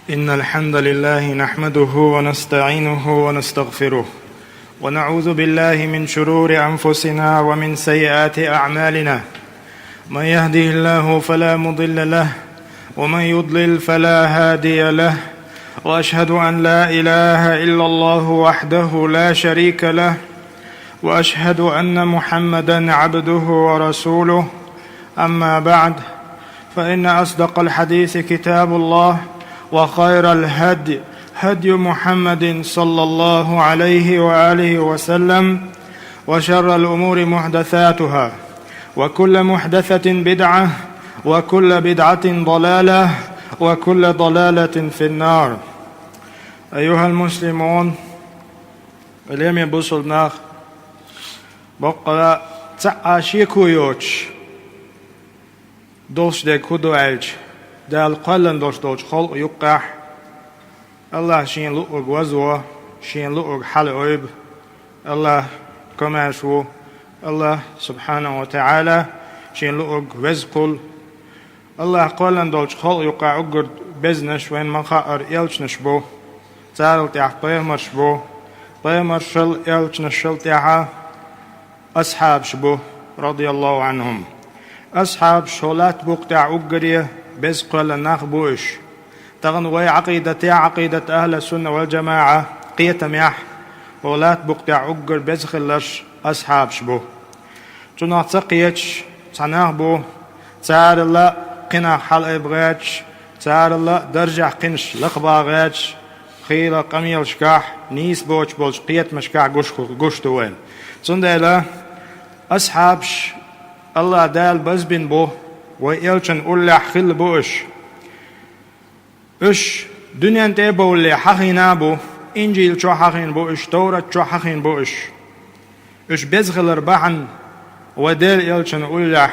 إن الحمد لله نحمده ونستعينه ونستغفره ونعوذ بالله من شرور أنفسنا ومن سيئات أعمالنا. من يهده الله فلا مضل له ومن يضلل فلا هادي له، وأشهد أن لا إله إلا الله وحده لا شريك له، وأشهد أن محمدا عبده ورسوله. أما بعد، فإن أصدق الحديث كتاب الله، وخير الهدي هدي محمد صلى الله عليه وآله وسلم، وشر الأمور محدثاتها، وكل محدثة بدعة، وكل بدعة ضلالة، وكل ضلالة في النار. أيها المسلمون، اليوم يبصلنا بقى تعاشيكو يوش دوش دي كودو عيج دال قلن دوش خلق يقح الله شين لؤق وزوه شين لؤق حل عيب الله كما شو الله سبحانه وتعالى شين لؤق وزقل الله قلن دوش خلق يقع عقر بزنش وين من خائر يلش نشبو تارل تيح بيمر شبو بيمر شل يلش نشل تيحا أصحاب شبو رضي الله عنهم. أصحاب شولات بوقتع عقرية بزقل النخبوش تغن وي عقيدة أهل السنة والجماعة قيتم يح ولات بوقتع عقر بزخلش أصحاب شبو تناق تقيتش تناخبو تار الله قنا حل إبغاتش تار الله درجع قنش لقباغاتش خيلة قميل شكاح نيس بوش بولش قيت مشكاح قوش توين تندى أصحابش الله دال بزبن بو ويلشن أولي خل بوش إش دنيا تيبو اللي حقنا بو إنجيل شو حقين بو إش تورة شو حقين بو إش بزغل ربحن ودال يلشن أولي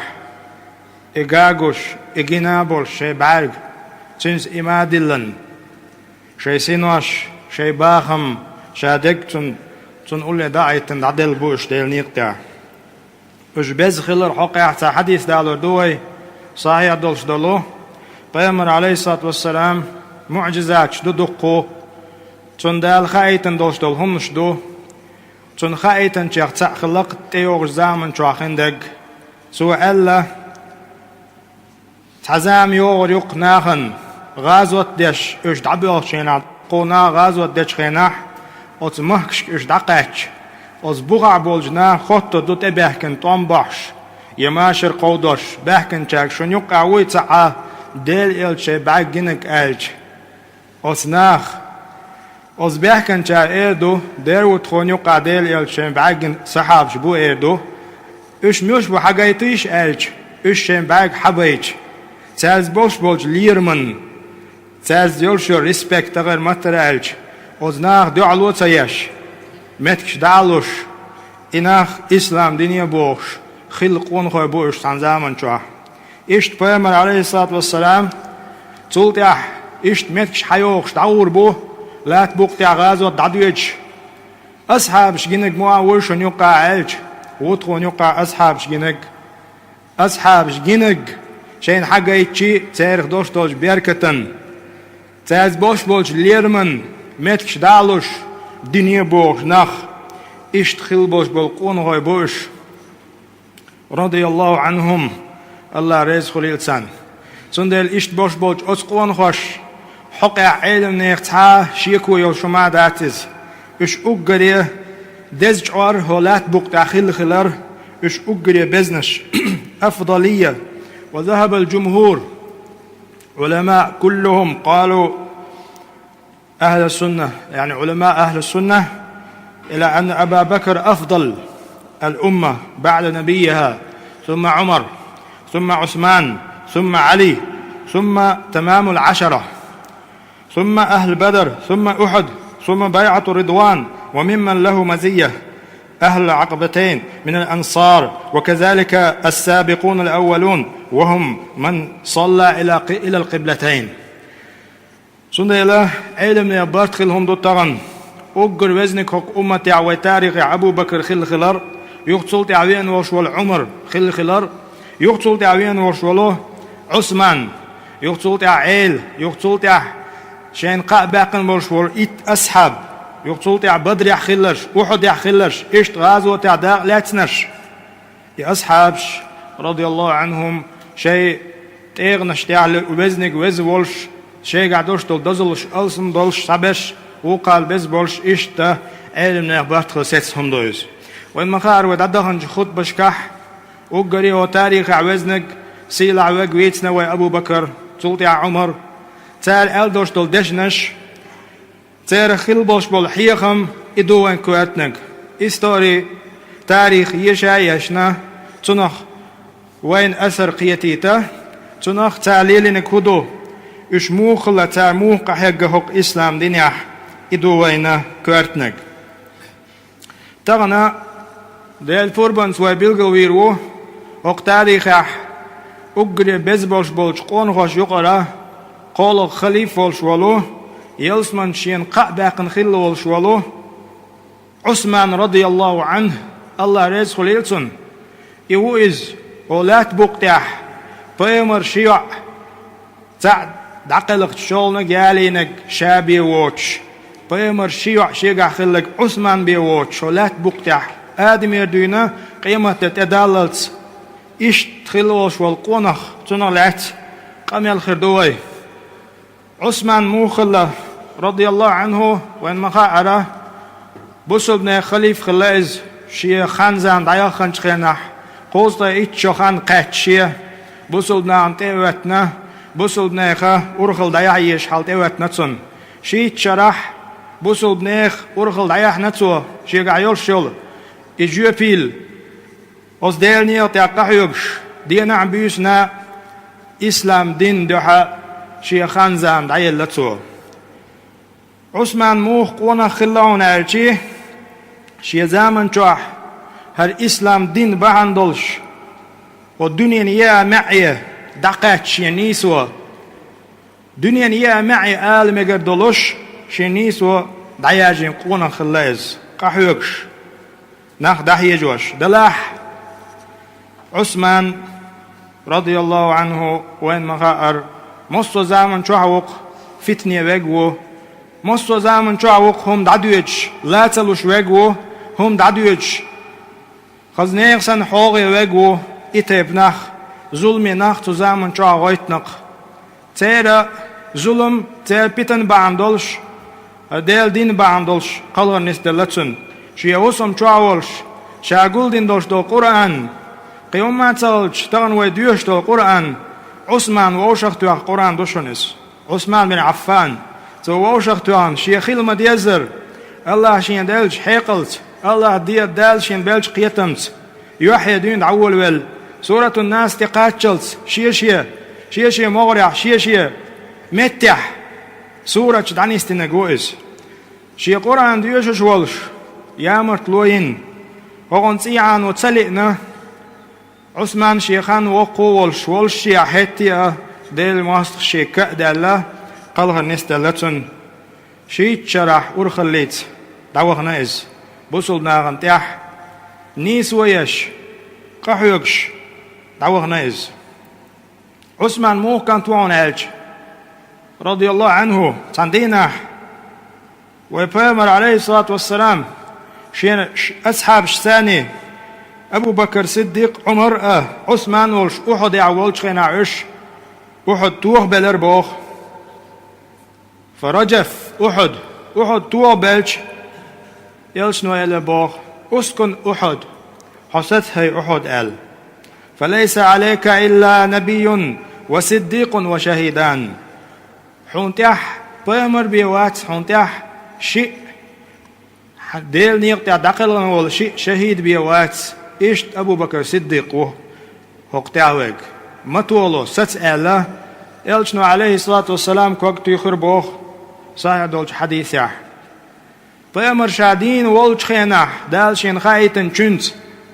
إغاقوش إغنابول شي بعرق تنس إمادلن شي سينوش شي باخم شادك تن أولي داعيتن عدل بو إش ديل نيقتع إش بزغل حقيقة حديث دالو دوي صحيح دولش دولو پیغمبر عليه الصلاة والسلام معجزات شدو دقو تون دال خايتن دولش دول هم شدو تون خايتن چيخ خلق تيوغ زامن چواخين دق سو ألا تحزام يوغر يوق ناخن غازوت ديش إش دعبيوغ شينا قونا غازوت ديش خيناح وت مهكش إش دقاش وز بغع بولجنا خطو دو تبهكن طنباش يماشر قودش بحكن شاك شون يقع ويتسعى ديل إلشي بعجنك ألش أصناخ أص بحكن شاك إيدو دير وتخون يقع ديل إلشي بعجن صحاب شبو إيدو إش ميوش بو حقايتيش ألش إش شين بعج حبيش تاز بوش بولج ليرمن تاز يولشو ريسبكت غير متر ألش أصناخ دو علوة يش متكش دعلوش إناخ إسلام دينيا بوش خلقون خوي بوش عن زمن شو إشت پیغمبر عليه الصلاة والسلام تولت إشت متكش حيوخش دعور بو لا تبوقتع غازوت دعدويتش أصحاب شجنك موا ورشن يقع علج وطخون يقع أصحاب شجنك شين حاجة يتشي تاريخ دوش دوش بيركتن تاز بوش بولش ليرمن متكش دعلوش دنيا بوش نخ إشت خل بوش بولقون خوي بوش رضي الله عنهم الله رزق الإنسان سندل إشت بوش بوش أسقون خوش حقع علم نيقتها شيكو يوشما داتز إش أقري دزجار هولات بوق داخل خلر إش أقري بزنش أفضلية. وذهب الجمهور علماء كلهم قالوا أهل السنة يعني علماء أهل السنة إلى أن أبا بكر أفضل الأمة بعد نبيها، ثم عمر، ثم عثمان، ثم علي، ثم تمام العشرة، ثم أهل بدر، ثم أحد، ثم بيعة رضوان، وممن له مزية أهل العقبتين من الأنصار، وكذلك السابقون الأولون وهم من صلى إلى القبلتين. سنة الله علم يبارت خلهم دوتغن أقر وزنك حق أمتي عوي تاريخ أبو بكر خلر يقتل تعوين وشوال عمر خلر يقتل تعوين وشواله عثمان يقتل تعيل يقتل شين قا باقن بولش ور إت أصحاب يقتل تاع بدر يحخلش أحد يحخلش إشت غازو تاع داق لاتنش يا أصحابش رضي الله عنهم شيء تيغنش تاع وزنك وز بولش شيء قعدوش تول دزلش ألسم دولش سبش وقال بز بولش إشتا علم نخبرت خلصتهم دوز وإن مخار ودادخن خط بشكح وقري وتاريخ عوزنك سيلا عوق ويتنا وأبو بكر تولتي عمر تال ألدوش تول دشنش تار خلبوش بول حيخم إدوان كواتنك إستوري تاريخ يشا يشنا تنخ وين أثر قيتيته تنخ تعليلنك هدو إش موخلا تا موقع حق إسلام دينيح إدوان كواتنك تغنى ديل فوربان سوى بيلغويرو وق تاريخ أقري بزبولش بولش قون خوش يقرأ قول خليف ولش ولو يلسمن شين قعباقن خل ولش ولو عثمان رضي الله عنه الله رزق ليلسن يوئز ولات بوقتاح بيمر شيع تعد دقلق شولنك يالينك شابي ووتش بيمر شيع شيقع خلق عثمان بيوتش ولات بوقتاح آدم يردونا قيمة تدللت إيش تخلوش والقونخ تنغلعت قام الخردوي عثمان موخلة رضي الله عنه وإن مخاعرة بسلبنا خليف خلاز شيء خانزان دايا خانشخينح قوزتا إيتشو خان قاتشي بسلبنا عن تيواتنا بسلبنا خا أرخل دايا يش حال تيواتنا تسن شيء شرح بسلبنا أرخل دايا نتسو شيء قايول شول إجيوبيل أز ديلني تاقحيوش دينا عم بيسنا إسلام دين دوحا شي خانزان دعيل لتسو عثمان موخ قونا خلاون عالشي شي زامن جوح هر إسلام دين بهندلش والدنيا نيا معي دقات شي نيسو دنيا نيا معي آل مقردلوش شي نيسو دعياجين قونا خلاز قحيوش ناخ دحيجوش دلاح عثمان رضي الله عنه وين مغار مصو زامن شوحوق فتنة وقو مصو زامن شوحوق هم دعدوش لا تلوش وقو هم دعدوش خزنيق سن حوغي وقو إتيب نخ ظلمي نخ تو زامن شوحوغيتنق تيرا ظلم تير بيتن باندولش ديل دين باندولش قلغر نستلتسن شيوسم شوحولش شاقول دين دولش دو قرآن قيوم تلج تغن ويديوش دو القرآن عثمان ووشختوه قرآن دوشنس عثمان بن عفان تو ووشختوه شيخيل مديزر الله شين دلج حيقلت الله دي دال شين بلج قيتمت يوحي دين دعول ويل سورة الناس تقاتشلت شيشي مغرع شيشي متح سورة دعني استنقوئز شي قرآن ديوشش ولش يامرت لوين وغن سيعان وتسلئنا عثمان شيخان وقو والشي حتى ديل ماست شي كأدالة قالها نستلتن شي شرح أرخليت دعوه إز بوصل ناغن تيح نيس ويش قحيوكش دعوه إز عثمان مو كان توان عالج رضي الله عنه تندينا ويبامر عليه الصلاة والسلام شين أصحاب ثاني أبو بكر صديق عمر عثمان ولش أحد يعولش خينا عش أحد توه بلربوخ فرجف أحد توه بلش يلش نويل بوخ أسكن أحد حستها أحد آل فليس عليك إلا نبي وصديق وشهيدان حونتيح بيمر بيوات حونتيح شيء ديل نيقتع دقلغن ولا شيء شهيد بيوات إيش أبو بكر صديق وقتعوك متولو ستسأله إلشنو عليه الصلاة والسلام كوقت يخربوخ صحيح دولش حديثة بيمر شادين والش خيناح دالشين خايتن چنت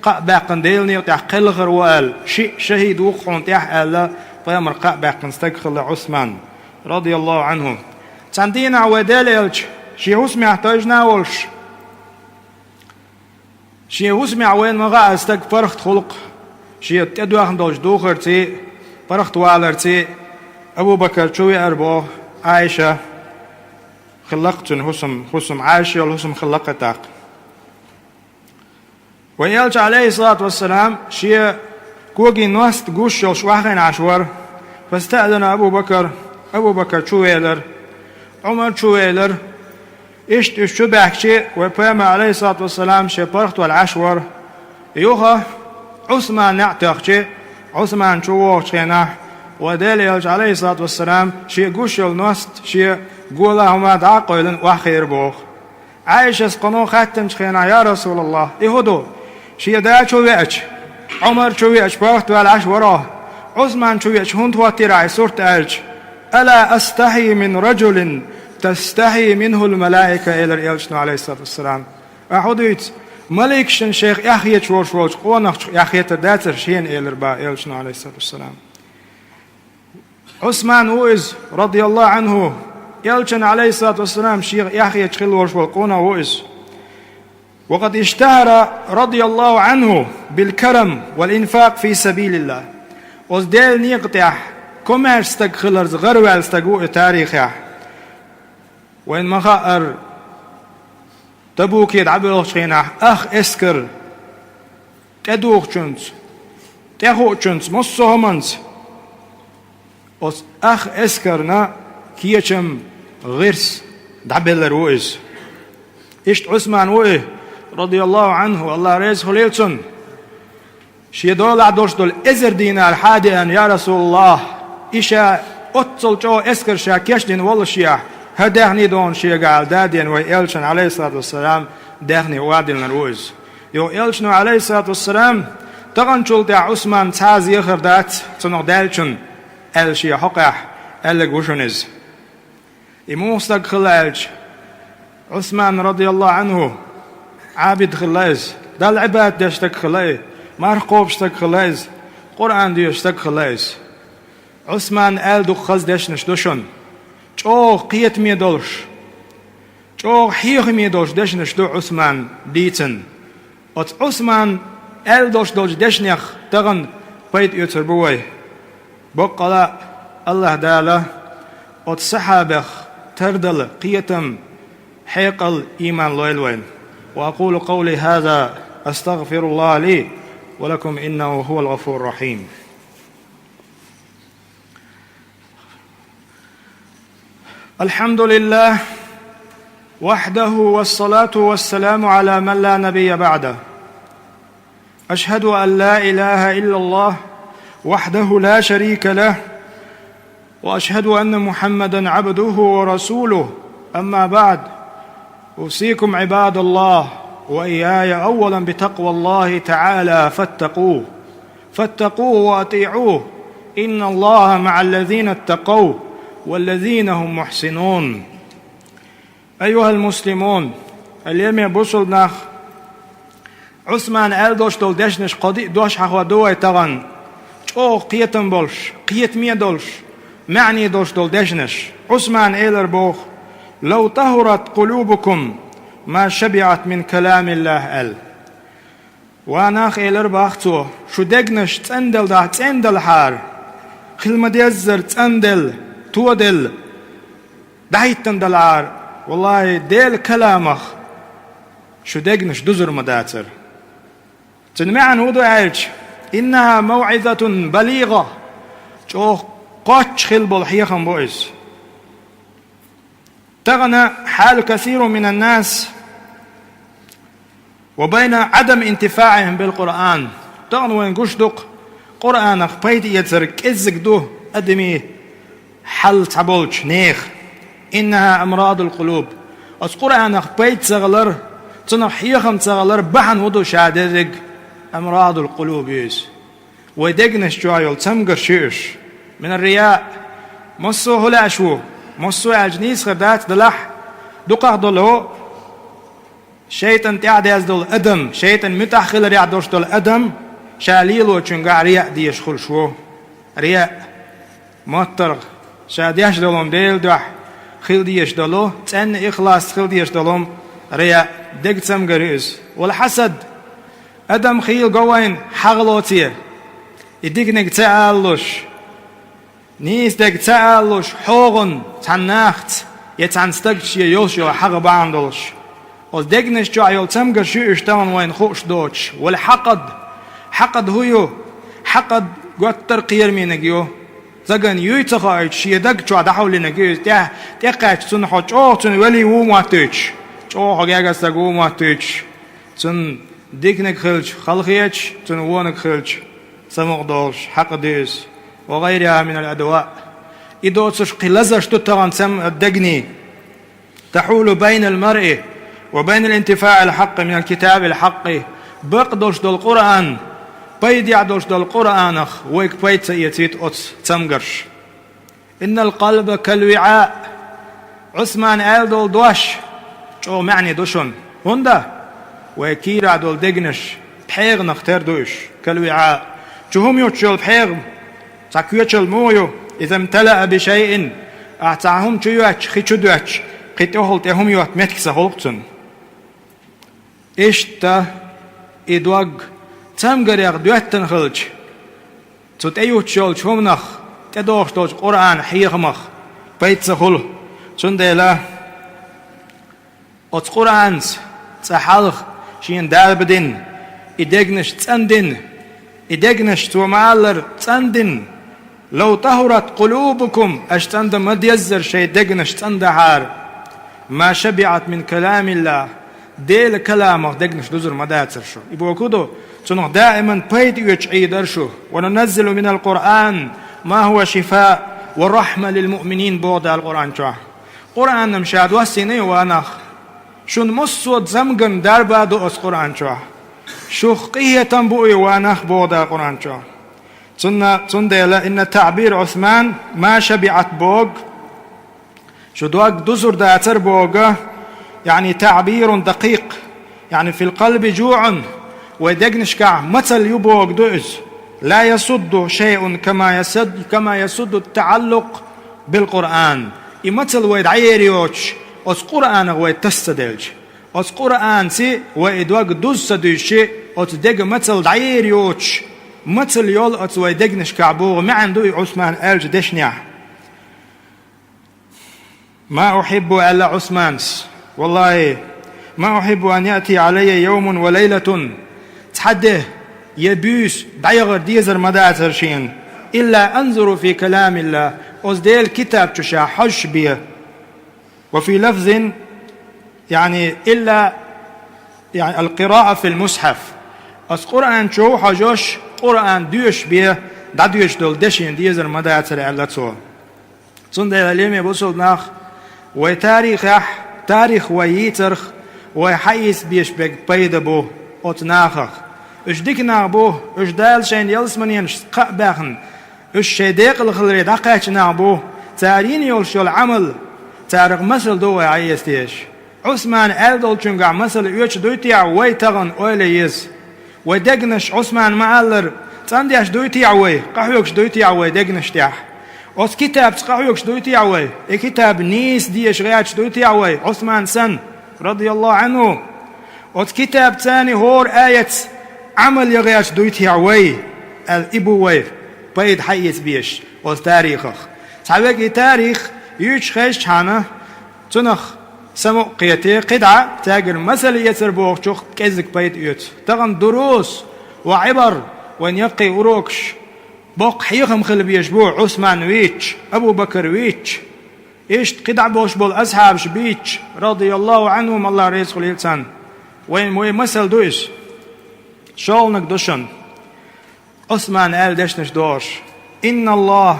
باقن ديلني قلغر وقال شيء شهيد وقعون تيح ألا بيمر باقن استقخل عثمان رضي الله عنه تندين عوادال إلش شي هسمي احتاجنا والش شي هسمي عوين مغا استق فرخت خلق شي تدوخن دوش دوخر تي فرخت والر تي أبو بكر شوي أربوه عائشة خلقتن حسم عاشي والحسم خلقتاق ويلج عليه الصلاة والسلام شيء كوغي نوست قوش شواخين عشور فاستأذن أبو بكر شويلر عمر شويلر إشت الشبه شيء وبيما عليه الصلاة والسلام شيء برخت والعشور يوها عثمان نعتق شيء عثمان شووه شيناه وديل يلج عليه الصلاة والسلام شيء قوش النوست شيء قوله ما دعقل وخير بوخ عايشة سقنو خاتم شخينا يا رسول الله يهدو شيء دا شويش عمر شويش برخت والعشورة عثمان شويش هنت واتراعي سورة ألج ألا أستحي من رجل تستحي منه الملائكة إلى الإلشن عليه الصلاة والسلام أحديت ملك شن شيخ يحيى شورش قونخ يحيى تداتر شين إلى الربا إلشن عليه الصلاة والسلام عثمان وإز رضي الله عنه إلشن عليه الصلاة والسلام شيخ يحيى تخل ورش والقونة وإز وقد اشتهر رضي الله عنه بالكرم والإنفاق في سبيل الله وزديل نيقتح كمار استقخلرز غروال استقوء تاريخه وإن مخاءر تبوك يدعبه شخينه أخ اسكر تدوخ جنس تخوء جنس مصه منس أخ اسكرنا كيشم غرس دعبه الروئز إشت عثمان وإيه رضي الله عنه الله ريز خليلسون شي دول عدوش دول إزر دينار حادئا يا رسول الله إشا أتصل جو اسكر شا كيشدين والله شيا هدهني دون شي قال دادين وإلشن عليه الصلاة والسلام دهني وادلنا الوز يو إلشن عليه الصلاة والسلام تغنشول دع عثمان تازي يخر دات تنو دالشن الشي حقح ألق وشنز إموستق خلالج عثمان رضي الله عنه عابد خلاز دال عباد دشتك خلاز مرقوب شتك خلاز قرآن ديشتك خلاز عثمان آل دو خز دشنش دوشن چوغ قيت ميدولش چوغ حيخ ميدولش دشنش دو عثمان ديتن ات عثمان آل دوش دولش دشنيخ تغن بيت يتر بوي بقلا الله دالا ات صحابخ تردل قيتم حيقل إيمان لويلوين وأقول قولي هذا أستغفر الله لي ولكم إنه هو الغفور الرحيم الحمد لله وحده والصلاة والسلام على من لا نبي بعده أشهد أن لا إله إلا الله وحده لا شريك له وأشهد أن محمدًا عبده ورسوله أما بعد أوصيكم عباد الله وإياي أولا بتقوى الله تعالى فاتقوه وأطيعوه إن الله مع الذين اتقوا والذين هم محسنون أيها المسلمون اليوم يبصل نخ عثمان ألدوش دول دشنش قدي دوش حخوا دوي تغن چوغ قيتن بولش قيت مية دولش معني دوش دول دشنش عثمان إيلر بوخ لو طهرت قلوبكم ما شبعت من كلام الله أل واناخ إيلر باختو شو دقنش تندل دا تندل حار خلما ديزر تندل تودل دايتن دلعار والله ديل كلامخ شو دقنش دزر مداتر تنمعن ودو عيش إنها موعظة بليغة شو قاتش خلبو الحيخم بوئز تغنى حال كثير من الناس وبين عدم انتفاعهم بالقرآن تغنى وين قشدق قرآن بيت يترك إزك دو أدمي حل تعبولش نيخ إنها أمراض القلوب أس قرآن بيت سغلر تنحيخم سغلر بحن ودو شادرق أمراض القلوب يس ويدقنش جايل تمقر شيش من الرياء مصو هلا شو مصو عجنيس خدات دلح دقاق دلو شيطان تعد يزدل أدم شيطان متأخل يعدوش دل أدم شاليلو چنقع رياء ديش خل شو رياء مطر شاديش دلهم ديل دوح خيل ديش دلو تن إخلاص خيل ديش دلهم رياء دق تمقريز والحسد أدم خيل قوين حغلوتيه يدقنك تعالوش نيس دق تعالوش حوغن تناخت يتعن ستجش يوش وحق باندلش وزدقنش جو عيول تمقر شو اشتغن وين خوش دوش حقد هو حقد قطر قير مينجيو زغن يويتخايت شيدك جو دحول نجيو تقاش سن حوش سن ولي و ماتش جو حاجه سغو ماتش سن ديكنك خلج خلخيتش سن وونك خلج سمقدوش حق ديس وغيرها من الادواء إدوتش قلزش تتغن سم الدقني تحول بين المرء وبين الانتفاع الحق من الكتاب الحق بقدوش دو القرآن بيد يعدوش دو القرآن ويك بيت سيتيت أتس تمقرش إن القلب كالوعاء عثمان آل دول دوش شو معني دوشن هندا ويكيرا دول دقنش بحيغ نختار دوش كالوعاء شهم يوتشل بحيغ تاكيوتشل مويو إذا امتلأ بشيء أعطاهم تيواتش خيتشدواتش قيتوهل تهم يوات متكسا هلقتن إشتا إدواغ تمغر يغدواتن خلج تut أيوتشل شومنخ تدوش دوش قرآن حيغمخ بيتسا خل تندلا أت قرآنس تحالخ شين دالبدين إدغنش تسندين إدغنش تومالر تسندين لو طهرت قلوبكم أشتند مد يزر شيء دقنش تندحار ما شبعت من كلام الله ديل كلامه دقنش دزر مداتر شو يبقى كدو تنو دائما بيت يجعيدر شو وننزل من القرآن ما هو شفاء والرحمة للمؤمنين بود القرآن شو قرآن مشاد وسيني وانخ شون مسود زمغن دربا دو اس قرآن شو قية تنبوي وانخ بود القرآن شو تندلا إن تعبير عثمان ما شبعت بوغ شو دوغ دزر داتر بوغ يعني تعبير دقيق يعني في القلب جوع ودقنشكع مثل يبوغ دوز لا يصد شيء كما يصد التعلق بالقرآن مثل ويد عيريوش أس قرآن ويد تستدلج أس قرآن سي ويدوغ دوز سدوشي أس دق مثل عيريوش مثل يول أتوي دقنش كعبوغ ما عنده عثمان ألج دشنيا ما أحب ألا عثمانس والله ما أحب أن يأتي علي يوم وليلة تحده يبيس دايغر ديزر مداتر شين إلا أنظر في كلام الله أصديل كتاب تشا حش بيه وفي لفظ يعني إلا يعني القراءة في المصحف أس قرآن شو حجوش قرآن دوش بيه دادوش دول دشين ديزر مداتر علتو صندل اليمي بوصل ناخ تاريخ ويترخ ويحيس بيش بيد بو أتناخخ اش ديك نابو اش دال شين يلسمنين قبخن اش شيديق الخلري دقاش نابو تارين يولشو العمل تاريخ مثل دو عيستيش عثمان ألدول چونگا مثل يوش دويتيع ويتغن أوليز ودقنش عثمان معلر تانديش دويتيع وي قحوكش دويتيع وي دقنش تيح أس كتاب قحوكش دويتيع وي كتاب نيس ديش غياتش دويتيع وي عثمان سن رضي الله عنه أس كتاب تاني هور آية عمل يغياتش دويتيع وي الإبو وي بيد حيث بيش أس تاريخخ تعبك تاريخ يوش خيش حانا تنخ سمو قيتي قدعة تاجر مثل يسر بوغ شوخ كيزك بيت يوت تغن دروس وعبر وين يقي وروكش بوق حيخم خلب يشبوع عثمان ويتش أبو بكر ويتش إيش قدع بوش بول أصحاب شبيتش رضي الله عنهم الله رئيس خليلتان وين مثل دوش شولنك دوشن عثمان آل دشنش دوش إن الله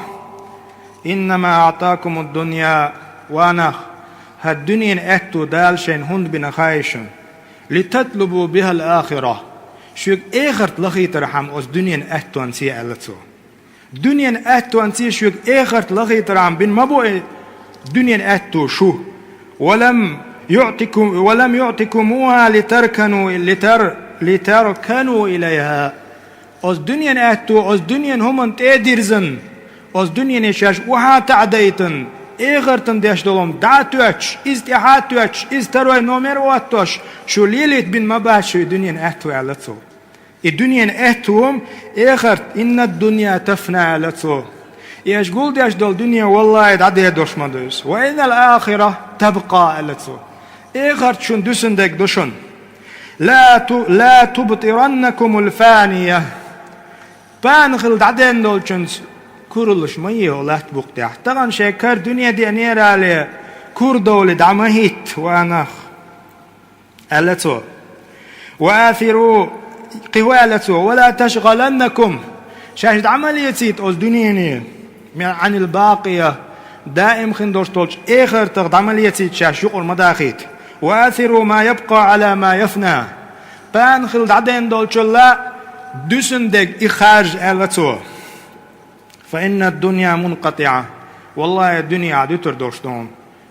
إنما أعطاكم الدنيا وأنا هالدنيا أتو دالشين هند بنا خايشن لتطلبوا بها الآخرة شوك إخرت لخيت رحم أس دنيا أتو أنسي ألتو دنيا أتو أنسي شوك إخرت لخيت رحم بن مبوئ دنيا أتو شو ولم يعطكموها لتركنوا إليها أس دنيا أتو أس دنيا هم تأديرزن أس دنيا نشاش وها تعديتن إغرتن ديش دولم دعتوش إزتحاتوش إزتروي نومر واتوش شو ليلت بن مباشو دنيا أهتو علتو الدنيا أهتوهم إغرت إن الدنيا تفنى علتو إيش قول ديش دول دنيا والله دعدي دوش مدوس وإن الآخرة تبقى ألتسو إخر شن دسندك دشن لا تبطرنكم الفانية بانخل دعدين دول شنس كورلش ميه ولا تبقى تغن شكر دنيا دي أنير على كور دول دعمهيت وأنخ ألتسو وآثروا قوالته ولا تشغلنكم شاهد عمليتيت أول دنيا عن الباقية دائم خندوش تولش آخر تغد عمليتيت شاش يقول مداخيت وآثروا ما يبقى على ما يفنى بان خلد عدين دولش لا دسندق إخارج ألتو فإن الدنيا منقطعة والله الدنيا عدتر دوش دون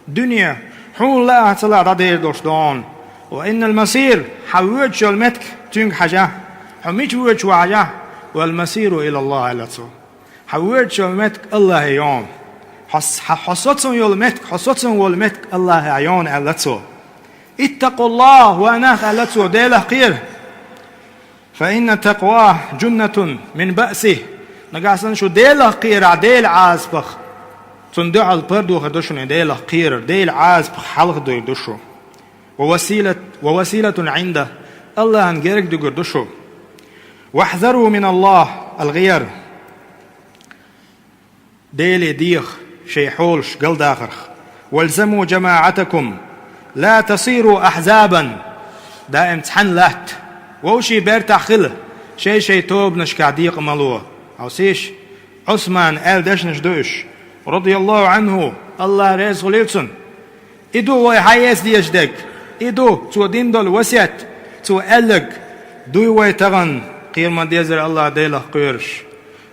دنيا حول لا هتلا عدير دوش دون وإن المصير حويتش المتك تنك حاجة حميت ويتش وحاجة والمصير إلى الله ألتو حويتش المتك الله يوم حصتهم يولمتك حصتهم والمتك الله عيون ألتو اتقوا الله وأناخ ألتو ديله خير فإن تقواه جنة من بأسه نقاسن شو ديله خير عديل عازبخ تندع البردو خدوشن ديله خير ديل عازبخ حلق دو يدوشو ووسيلة عنده الله انجرك دو قردوشو واحذروا من الله الغير ديلي ديخ شيحولش قل داخرخ والزموا جماعتكم لا تصيروا أحزابا دائم تحن لات ووشي بيرتاح خله شي توب نشكع ديق ملوه أو سيش عثمان آل دشنش دوش رضي الله عنه الله ريز غليلسن إدو وي حياس ديش دك إدو تو دين دول وسيت تو ألق دوي وي تغن قير ما ديزر الله ديله قيرش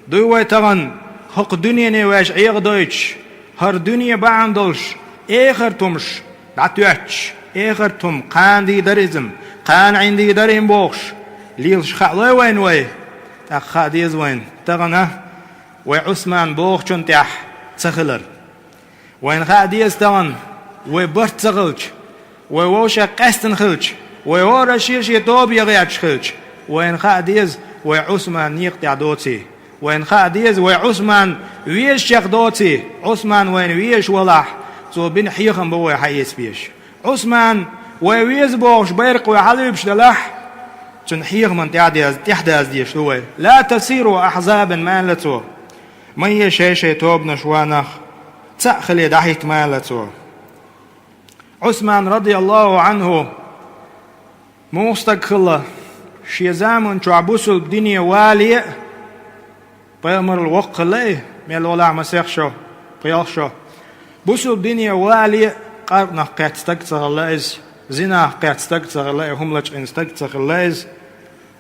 دوي وي تغن حق دنيا نواش عيغ دويتش هر دنيا باندولش آخر تمش دعتوش آخر تم قان دي دريزم قان عندي دريم بوخش ليلش خالي وين وي تخا ديز وين تغنى وي عثمان بوخ چنتح تخلر وين خا ديز تغن وي برت تغلش وي ووشا قستن خلش وي ورا شيرش يتوب يغياتش خلش وين خا ديز وي عثمان يقطع دوتي وين خا ديز وي عثمان ويش شيخ دوتي عثمان وين ويش ولح سو بين حيخم بوي حيس بيش عثمان ويز بوش بيرق ويحلبش دلح تنحيغ من تحداز ديش هو لا تسيروا أحزابا مالتو مية شي توب نشوانخ تأخلي دحيت مالتو عثمان رضي الله عنه مستقخلة شي زامن تعبسوا الدنيا والي بيمر الوقت ليه ميل ولا مسيخشو قيالشو بسوا الدنيا والي قرب نحقات تكتر الليز زنا قاعد استقصر الله هم لج استقصر الله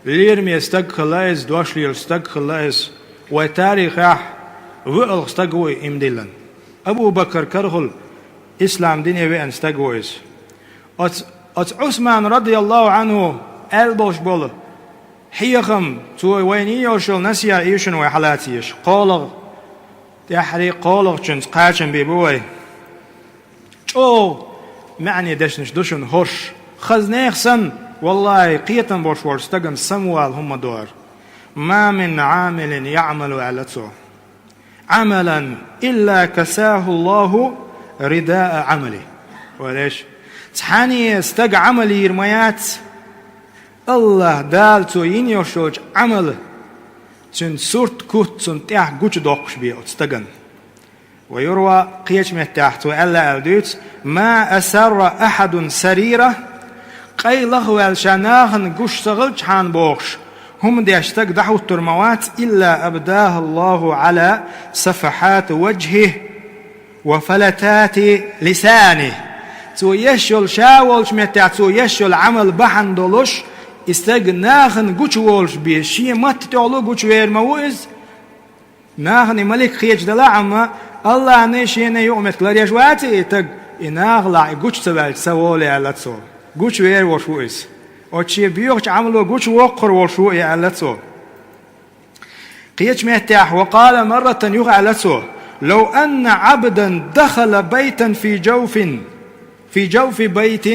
ليرمي استقصر الله دوشلي استقصر الله وتاريخ وقل استقوي امدلن ابو بكر كرهل اسلام دنيا وين استقويس ات عثمان رضي الله عنه البوش بول حيخم تو وين يوشل نسيا ايشن وحالاتيش قالغ تحريق قالغ جنس قاچن بيبوي او معني دشنش دوشن هوش خزنيخسن والله قيتن بوش ورستقن سموال هم دور ما من عامل يعمل علته عملا إلا كساه الله رداء عمله وليش تحاني استق عملي يرميات الله دالتو ينيوشوج عمل تن سورت كوت تن تيح قوش دوقش بيه استقن ويروى قيش متاحت وألا ألدوت ما أسر أحد سريرة قي لغو الشناخن قش سغلش حان بوخش هم دي اشتق دحو الترموات إلا أبداه الله على صفحات وجهه وفلتات لسانه تو يشل شاولش متاحت تو يشل عمل بحن دولش استغناخن قش وولش بيشي مات تعلو قش وير موز ناخن ملك خيج دلعما الله نشينا يومت كلاريش واتي تق إناغلا قوش سوال سوالي على تصو قوش وير وشويس وشي بيوش عملوا قوش وقر وشوي على تصو قيش مهتاح وقال مرة يغ على تصو لو أن عبدا دخل بيتا في جوف بيت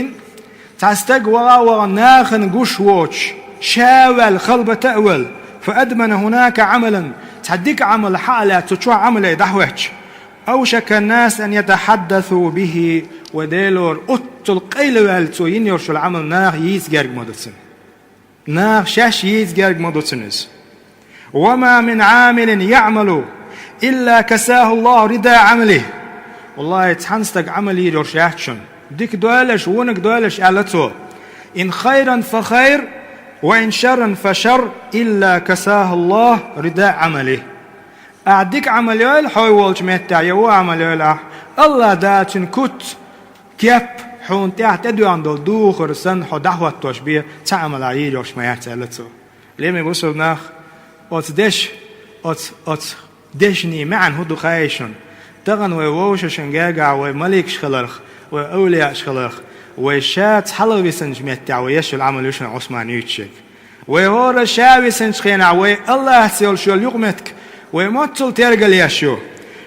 تستقوى وناخن قوش ووش شاول خلب تأول فأدمن هناك عملا تحديك عمل حالة تشوى عمل يدحوش أوشك الناس أن يتحدثوا به وديلور أتل قيل والتو ينيرش العمل ناغ يزجرج مدتسن ناغ شاش يزجرج مدتسنز وما من عامل يعمل إلا كساه الله رداء عمله والله تحنستك عملي يرشاحشن ديك دولش ونك دولش ألتو إن خيرا فخير وإن شرا فشر إلا كساه الله رداء عمله أعديك عمليال حوي والش متع يو عمليال الله داتن كت كيب حون تحت تدو عندل دوخر سن حو دعوة توشبيه تعمل عيد وش ما يحتلتو ليه بوصل ناخ أت دشني معن هدو خايشن تغن ويوش شنجاجع وملك شخلرخ وأولياء شخلرخ وشات حلوي سنج متع ويش العمل يشن عثمان يتشك ويهور شاوي سنج خينا وي الله سيول شو اليومتك ويموتل ترجل يشو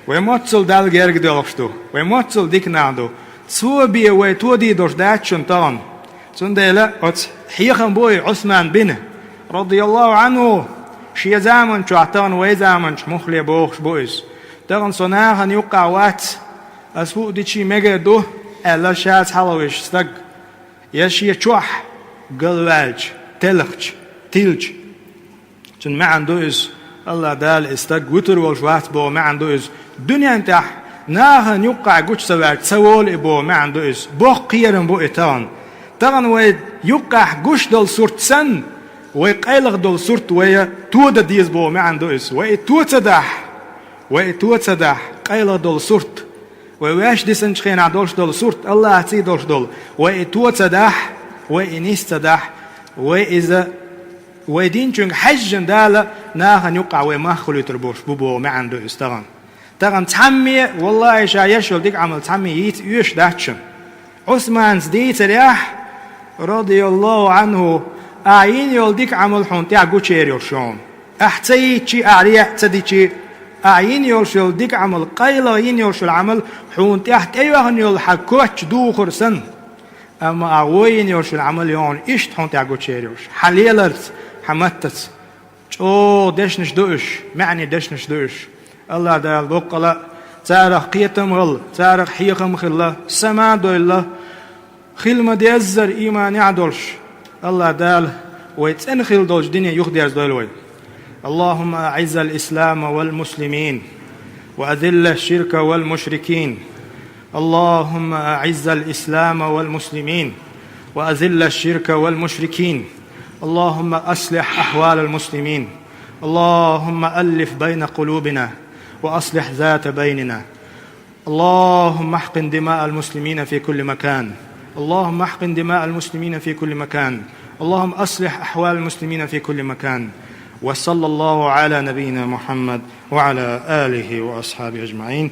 ويموتل دال جرج دلشتو ويموتل ديك نادو سوبي ويتودي دوش داتشن طان سندلا أت حيخن بوي عثمان بن رضي الله عنه شي زمن شعطان ويزمن مخلي بوخش بويس تغن صناعن يقع وات أسفو ديشي مجدو ألا شات حلوش استق يشي شوح قلواج تلخج تلج تن ما عندوش الله دال استق وتر والجوات بو ما عندوش دنيا انتح ناهن يقع قوش سوار تسول إبو ما عندوش بوخ قيرن بو إتان تغن ويد يقع قوش دل صورت سن ويقيلغ دل صورت ويا تودا ديز بو ما عندوش ويتوتسدح قيلغ دل صورت ويواش دي سنشخين عدولش دول صورت الله عتي دولش دول ويتوتسدح وينيستدح وإذا ويدين جنگ حجن دالا ناهن يقع ويماخلو يتربوش بوبو ما عنده استغن تغن تحمي والله إشا يشل ديك عمل تحمي يش داتشن عثمان زديت رياح رضي الله عنه أعين يول ديك عمل حون تيع قوشير يرشون أحتي تشي أعريع تدي تشي أعين يول شل ديك عمل قيلة ين يول شل عمل حون تحت أيوهن يول حكوش دوخر سن أما أعوين يول شل عمل يون إشت حون تيع قوشير يرش حليلرت حمتت أو دشنش دوش معني دشنش دوش الله دال بقلا تارخ قيتم غل تارخ حيقم خلا سما دولا خلما ديزر إيمان يعدلش الله دال ويتنخل دولش دنيا يخدي أز دولوي اللهم أعز الإسلام والمسلمين وأذل الشرك والمشركين اللهم أعز الإسلام والمسلمين وأذل الشرك والمشركين اللهم أصلح أحوال المسلمين اللهم ألف بين قلوبنا وأصلح ذات بيننا اللهم احقن دماء المسلمين في كل مكان اللهم احقن دماء المسلمين في كل مكان اللهم أصلح أحوال المسلمين في كل مكان وصلى الله على نبينا محمد وعلى آله وأصحابه أجمعين